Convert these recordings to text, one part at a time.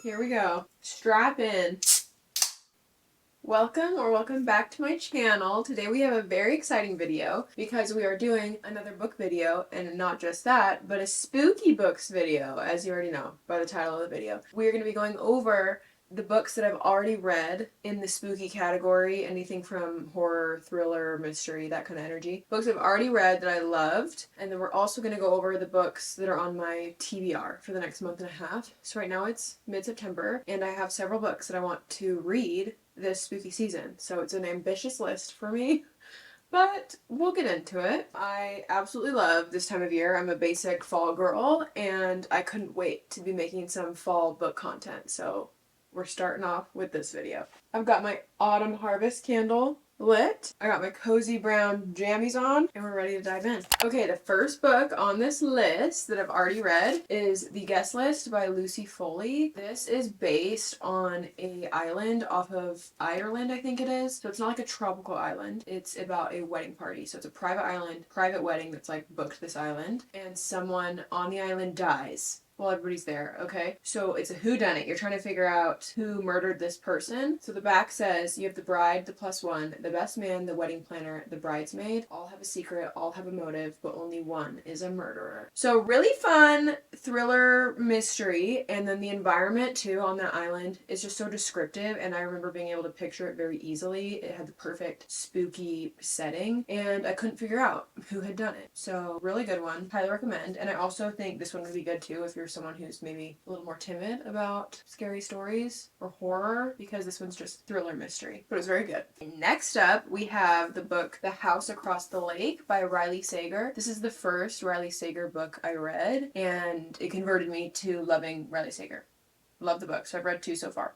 Here we go. Strap in. Welcome back to my channel. Today we have a very exciting video because we are doing another book video, and not just that, but a spooky books video, as you already know by the title of the video. We are going to be going over the books that I've already read in the spooky category, anything from horror, thriller, mystery, that kind of energy. Books I've already read that I loved, and then we're also going to go over the books that are on my TBR for the next month and a half. So right now it's mid-September, and I have several books that I want to read this spooky season. So it's an ambitious list for me, but we'll get into it. I absolutely love this time of year. I'm a basic fall girl, and I couldn't wait to be making some fall book content. So we're starting off with this video. I've got my autumn harvest candle lit. I got my cozy brown jammies on, and we're ready to dive in. Okay, the first book on this list that I've already read is The Guest List by Lucy Foley. This is based on an island off of Ireland, I think it is. So it's not like a tropical island. It's about a wedding party. So it's a private island, private wedding that's like booked this island, and someone on the island dies while everybody's there, okay? So it's a whodunit. You're trying to figure out who murdered this person. So the back says you have the bride, the plus one, the best man, the wedding planner, the bridesmaid. All have a secret, all have a motive, but only one is a murderer. So really fun thriller mystery, and then the environment too on that island is just so descriptive, and I remember being able to picture it very easily. It had the perfect spooky setting, and I couldn't figure out who had done it. So really good one. Highly recommend. And I also think this one would be good too if you're someone who's maybe a little more timid about scary stories or horror, because this one's just thriller mystery, but it's very good. Next up, we have the book The House Across the Lake by Riley Sager. This is the first Riley Sager book I read, and it converted me to loving Riley Sager. Love the book, so I've read 2 so far.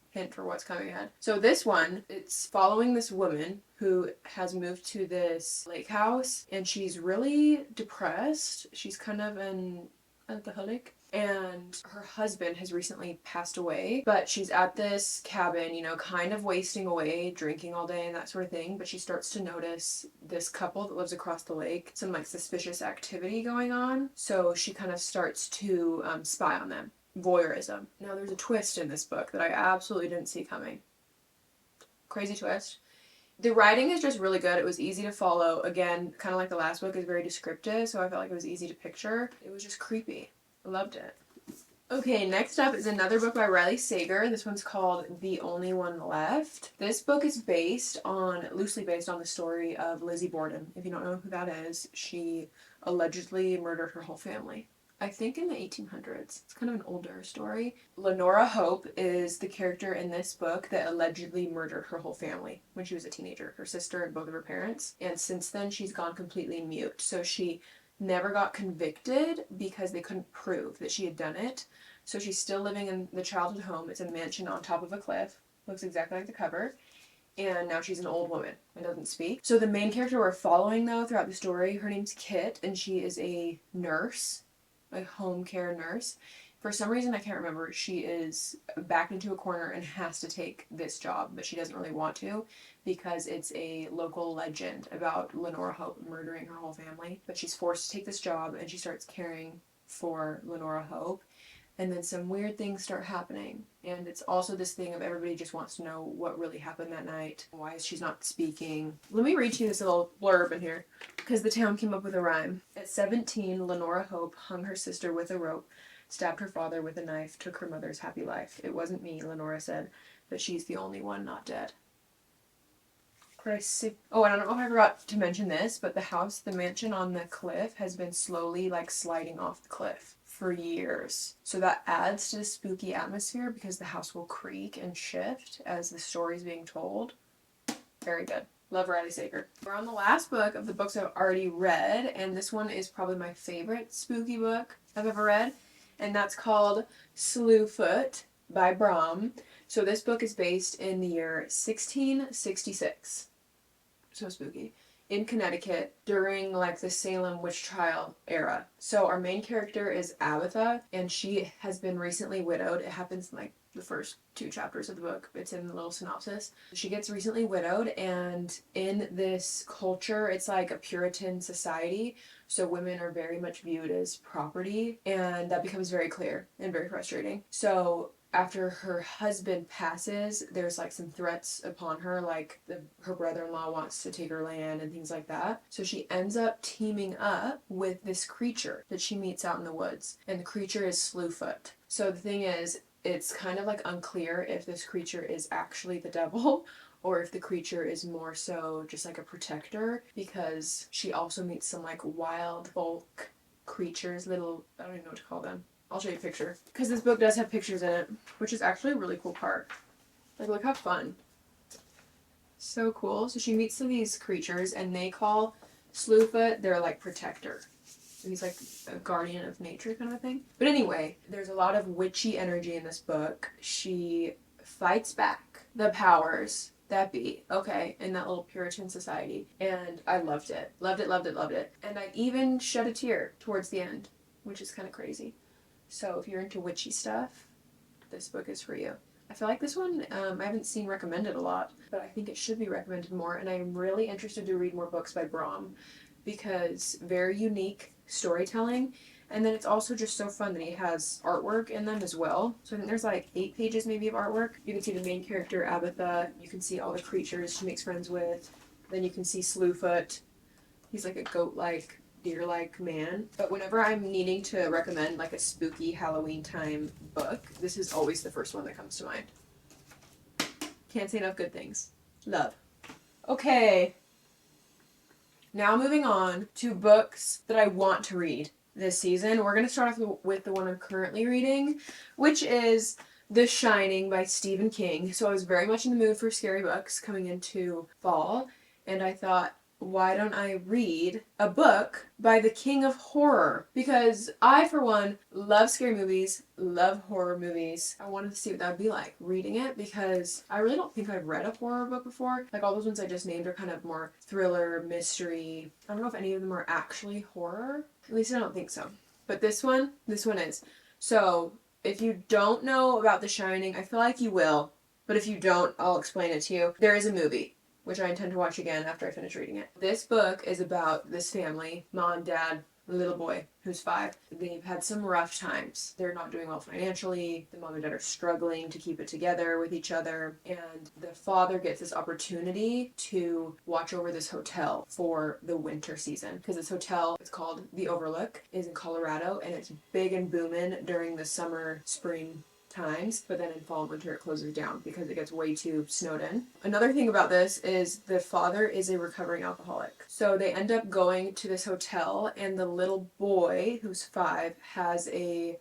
Hint for what's coming ahead. So this one, it's following this woman who has moved to this lake house, and she's really depressed. She's kind of an alcoholic, and her husband has recently passed away, but she's at this cabin, you know, kind of wasting away, drinking all day and that sort of thing. But she starts to notice this couple that lives across the lake, some like suspicious activity going on. So she kind of starts to spy on them. Voyeurism. Now there's a twist in this book that I absolutely didn't see coming. Crazy twist. The writing is just really good. It was easy to follow. Again, kind of like the last book, is very descriptive, so I felt like it was easy to picture. It was just creepy. I loved it. Okay, next up is another book by Riley Sager. This one's called The Only One Left. This book is loosely based on the story of Lizzie Borden. If you don't know who that is, she allegedly murdered her whole family. I think in the 1800s. It's kind of an older story. Lenora Hope is the character in this book that allegedly murdered her whole family when she was a teenager, her sister and both of her parents. And since then, she's gone completely mute. So she never got convicted because they couldn't prove that she had done it. So she's still living in the childhood home. It's a mansion on top of a cliff. Looks exactly like the cover. And now she's an old woman and doesn't speak. So the main character we're following, though, throughout the story, her name's Kit, and she is a nurse. A home care nurse. For some reason, I can't remember, she is backed into a corner and has to take this job, but she doesn't really want to because it's a local legend about Lenora Hope murdering her whole family. But she's forced to take this job, and she starts caring for Lenora Hope. And then some weird things start happening. And it's also this thing of everybody just wants to know what really happened that night. Why is she not speaking? Let me read you this little blurb in here, because the town came up with a rhyme. At 17, Lenora Hope hung her sister with a rope, stabbed her father with a knife, took her mother's happy life. It wasn't me, Lenora said, but she's the only one not dead. Crazy. Oh, and I don't know if I forgot to mention this, but the mansion on the cliff has been slowly like sliding off the cliff for years. So that adds to the spooky atmosphere because the house will creak and shift as the story's being told. Very good. Love Riley Sager. We're on the last book of the books I've already read, and this one is probably my favorite spooky book I've ever read, and that's called Slewfoot by Brom. So this book is based in the year 1666. So spooky. In Connecticut during like the Salem witch trial era. So our main character is Abatha, and she has been recently widowed. It happens in like the first 2 chapters of the book. It's in the little synopsis. She gets recently widowed, and in this culture, it's like a Puritan society, so women are very much viewed as property, and that becomes very clear and very frustrating. So after her husband passes, there's like some threats upon her, like her brother-in-law wants to take her land and things like that. So she ends up teaming up with this creature that she meets out in the woods, and the creature is Slewfoot. So the thing is, it's kind of like unclear if this creature is actually the devil or if the creature is more so just like a protector, because she also meets some like wild folk creatures, little, I don't even know what to call them. I'll show you a picture, because this book does have pictures in it, which is actually a really cool part. Like, look how fun. So cool. So she meets some of these creatures, and they call Slewfoot their like protector. He's like a guardian of nature kind of a thing. But anyway, there's a lot of witchy energy in this book. She fights back the powers that be, okay, in that little Puritan society. And I loved it. Loved it, loved it, loved it. And I even shed a tear towards the end, which is kind of crazy. So if you're into witchy stuff, this book is for you. I feel like this one, I haven't seen recommended a lot, but I think it should be recommended more. And I'm really interested to read more books by Brom, because very unique storytelling, and then it's also just so fun that he has artwork in them as well. So I think there's like 8 pages maybe of artwork. You can see the main character Abatha, you can see all the creatures she makes friends with, then you can see Slewfoot. He's like a goat-like, deer-like man. But whenever I'm needing to recommend like a spooky Halloween time book, this is always the first one that comes to mind. Can't say enough good things. Love. Okay. Now moving on to books that I want to read this season. We're going to start off with the one I'm currently reading, which is The Shining by Stephen King. So I was very much in the mood for scary books coming into fall, and I thought, why don't I read a book by the king of horror? Because I, for one, love scary movies, love horror movies. I wanted to see what that would be like reading it, because I really don't think I've read a horror book before. Like all those ones I just named are kind of more thriller, mystery. I don't know if any of them are actually horror. At least I don't think so. But this one is. So if you don't know about The Shining, I feel like you will. But if you don't, I'll explain it to you. There is a movie, which I intend to watch again after I finish reading it. This book is about this family, mom, dad, little boy who's 5. They've had some rough times. They're not doing well financially. The mom and dad are struggling to keep it together with each other. And the father gets this opportunity to watch over this hotel for the winter season. Because this hotel, it's called The Overlook, is in Colorado, and it's big and booming during the summer, spring times, but then in fall and winter it closes down because it gets way too snowed in. Another thing about this is the father is a recovering alcoholic. So they end up going to this hotel, and the little boy, who's 5, has a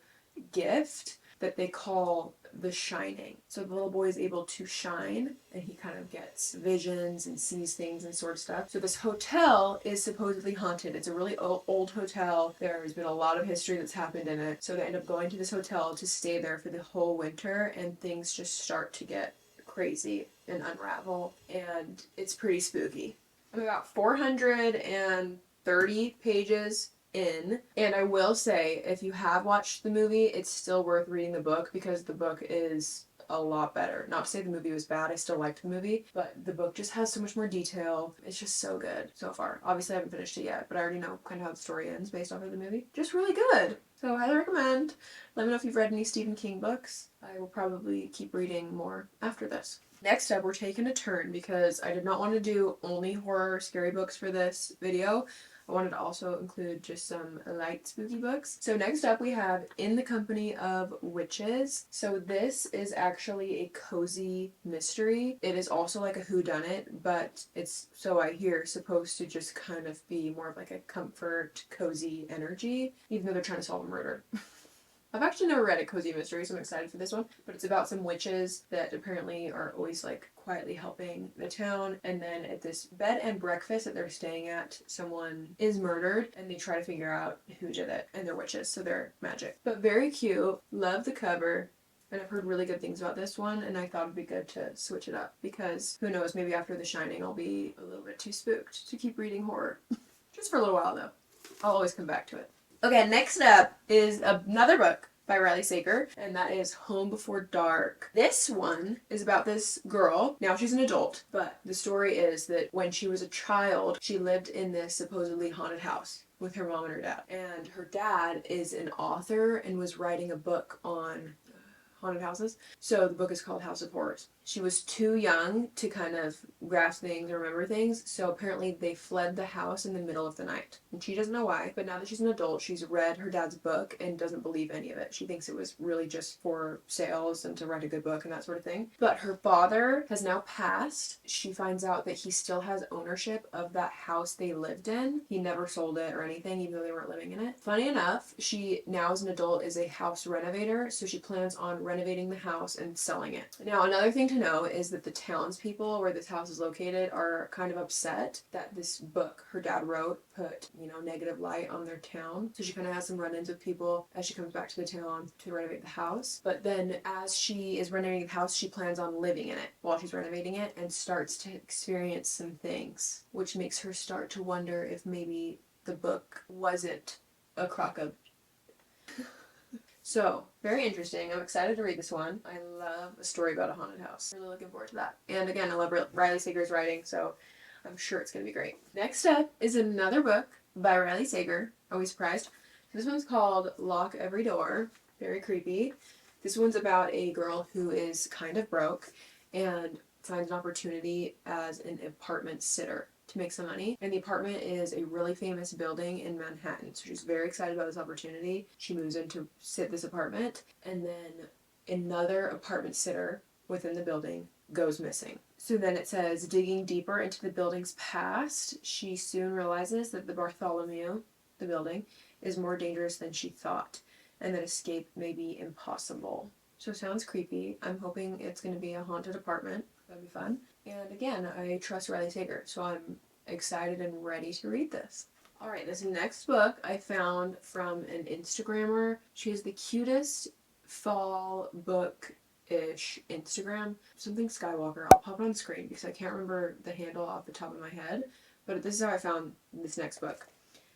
gift that they call the Shining. So the little boy is able to shine, and he kind of gets visions and sees things and sort of stuff. So this hotel is supposedly haunted. It's a really old hotel. There's been a lot of history that's happened in it. So they end up going to this hotel to stay there for the whole winter, and things just start to get crazy and unravel, and it's pretty spooky. I'm about 430 pages in, and I will say, if you have watched the movie, it's still worth reading the book, because the book is a lot better. Not to say the movie was bad, I still liked the movie, but the book just has so much more detail. It's just so good so far. Obviously I haven't finished it yet, but I already know kind of how the story ends based off of the movie. Just really good. So I highly recommend. Let me know if you've read any Stephen King books. I will probably keep reading more after this. Next up, we're taking a turn, because I did not want to do only horror scary books for this video. I wanted to also include just some light spooky books. So next up we have In the Company of Witches. So this is actually a cozy mystery. It is also like a whodunit, but it's, so I hear, supposed to just kind of be more of like a comfort, cozy energy, even though they're trying to solve a murder. I've actually never read a cozy mystery, so I'm excited for this one. But it's about some witches that apparently are always like quietly helping the town. And then at this bed and breakfast that they're staying at, someone is murdered, and they try to figure out who did it. And they're witches, so they're magic. But very cute. Love the cover. And I've heard really good things about this one, and I thought it'd be good to switch it up, because who knows, maybe after The Shining I'll be a little bit too spooked to keep reading horror. Just for a little while though. I'll always come back to it. Okay, next up is another book by Riley Sager, and that is Home Before Dark. This one is about this girl. Now she's an adult, but the story is that when she was a child, she lived in this supposedly haunted house with her mom and her dad. And her dad is an author and was writing a book on haunted houses. So the book is called House of Horrors. She was too young to kind of grasp things or remember things, so apparently they fled the house in the middle of the night. And she doesn't know why, but now that she's an adult, she's read her dad's book and doesn't believe any of it. She thinks it was really just for sales and to write a good book and that sort of thing. But her father has now passed. She finds out that he still has ownership of that house they lived in. He never sold it or anything, even though they weren't living in it. Funny enough, she now as an adult is a house renovator, so she plans on renovating the house and selling it. Now, another thing to know is that the townspeople where this house is located are kind of upset that this book her dad wrote put, negative light on their town. So she kind of has some run-ins with people as she comes back to the town to renovate the house. But then as she is renovating the house, she plans on living in it while she's renovating it and starts to experience some things, which makes her start to wonder if maybe the book wasn't a crock of So, very interesting. I'm excited to read this one. I love a story about a haunted house. Really looking forward to that. And again, I love Riley Sager's writing, so I'm sure it's going to be great. Next up is another book by Riley Sager. Are we surprised? This one's called Lock Every Door. Very creepy. This one's about a girl who is kind of broke and finds an opportunity as an apartment sitter to make some money. And the apartment is a really famous building in Manhattan. So she's very excited about this opportunity. She moves in to sit this apartment, and then another apartment sitter within the building goes missing. So then it says, digging deeper into the building's past, she soon realizes that the Bartholomew, the building, is more dangerous than she thought, and that escape may be impossible. So sounds creepy. I'm hoping it's going to be a haunted apartment. That'd be fun. And again, I trust Riley Sager, so I'm excited and ready to read this. Alright, this next book I found from an Instagrammer. She has the cutest fall book-ish Instagram. Something Skywalker. I'll pop it on screen because I can't remember the handle off the top of my head. But this is how I found this next book.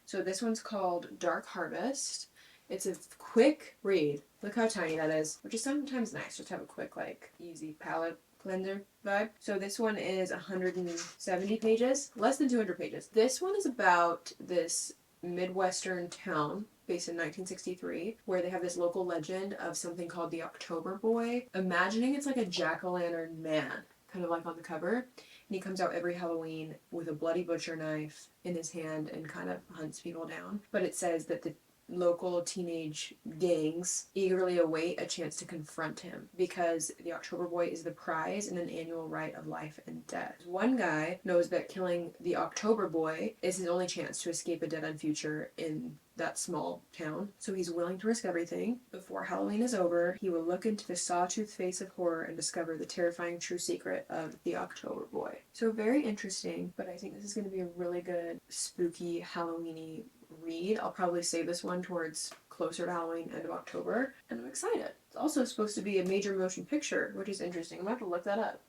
So this one's called Dark Harvest. It's a quick read. Look how tiny that is, which is sometimes nice just to have a quick, easy palette cleanser vibe. So this one is 170 pages, less than 200 pages. This one is about this Midwestern town based in 1963 where they have this local legend of something called the October Boy. Imagining it's like a jack-o'-lantern man, kind of like on the cover. And he comes out every Halloween with a bloody butcher knife in his hand and kind of hunts people down. But it says that the local teenage gangs eagerly await a chance to confront him because the October Boy is the prize in an annual rite of life and death. One guy knows that killing the October Boy is his only chance to escape a dead-end future in that small town, so he's willing to risk everything. Before Halloween is over, he will look into the sawtooth face of horror and discover the terrifying true secret of the October Boy. So very interesting, but I think this is going to be a really good spooky Halloween-y read. I'll probably save this one towards closer to Halloween, end of October, and I'm excited. It's also supposed to be a major motion picture, which is interesting. I'm going to have to look that up.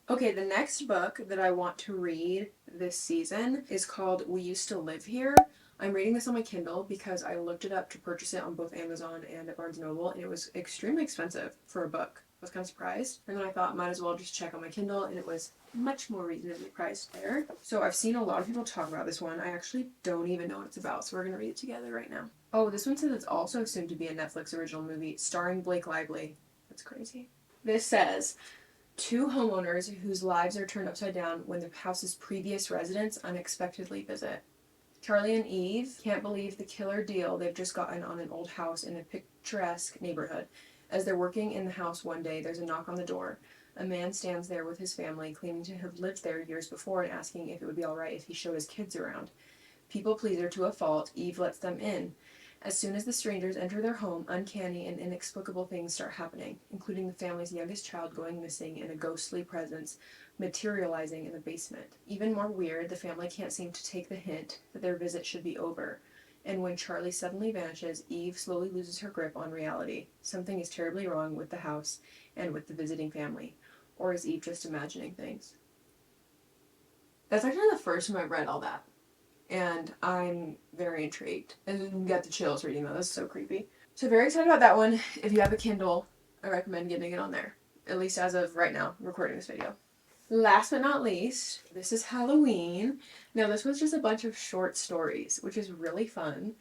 Okay, the next book that I want to read this season is called We Used to Live Here. I'm reading this on my Kindle because I looked it up to purchase it on both Amazon and at Barnes & Noble, and it was extremely expensive for a book. I was kind of surprised. And then I thought, might as well just check on my Kindle, and it was much more reasonably priced there. So I've seen a lot of people talk about this one. I actually don't even know what it's about, so we're going to read it together right now. Oh, this one says it's also soon to be a Netflix original movie starring Blake Lively. That's crazy. This says, two homeowners whose lives are turned upside down when their house's previous residents unexpectedly visit. Charlie and Eve can't believe the killer deal they've just gotten on an old house in a picturesque neighborhood. As they're working in the house one day, there's a knock on the door. A man stands there with his family, claiming to have lived there years before and asking if it would be all right if he showed his kids around. People pleaser to a fault, Eve lets them in. As soon as the strangers enter their home, uncanny and inexplicable things start happening, including the family's youngest child going missing and a ghostly presence materializing in the basement. Even more weird, the family can't seem to take the hint that their visit should be over. And when Charlie suddenly vanishes, Eve slowly loses her grip on reality. Something is terribly wrong with the house and with the visiting family. Or is Eve just imagining things? That's actually the first time I've read all that. And I'm very intrigued. And got the chills reading that. That's so creepy. So very excited about that one. If you have a Kindle, I recommend getting it on there, at least as of right now, recording this video. Last but not least, this is Halloween. Now this was just a bunch of short stories, which is really fun.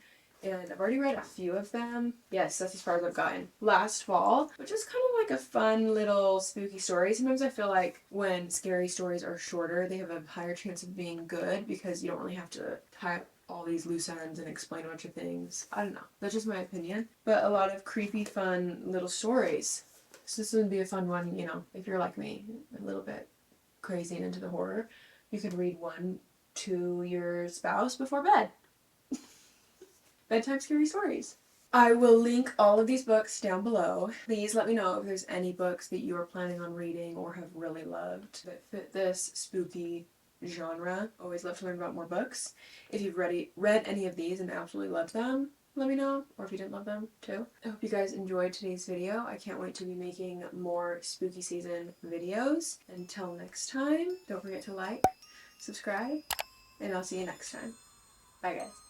And I've already read a few of them. Yes, that's as far as I've gotten. Last fall, which is kind of like a fun little spooky story. Sometimes I feel like when scary stories are shorter, they have a higher chance of being good because you don't really have to tie up all these loose ends and explain a bunch of things. I don't know. That's just my opinion. But a lot of creepy, fun little stories. So this would be a fun one, you know, if you're like me, a little bit crazy and into the horror. You could read one to your spouse before bed. Bedtime scary stories. I will link all of these books down below. Please let me know if there's any books that you are planning on reading or have really loved that fit this spooky genre. Always love to learn about more books. If you've read any of these and absolutely loved them, let me know. Or if you didn't love them too. I hope you guys enjoyed today's video. I can't wait to be making more spooky season videos. Until next time, don't forget to like, subscribe, and I'll see you next time. Bye guys.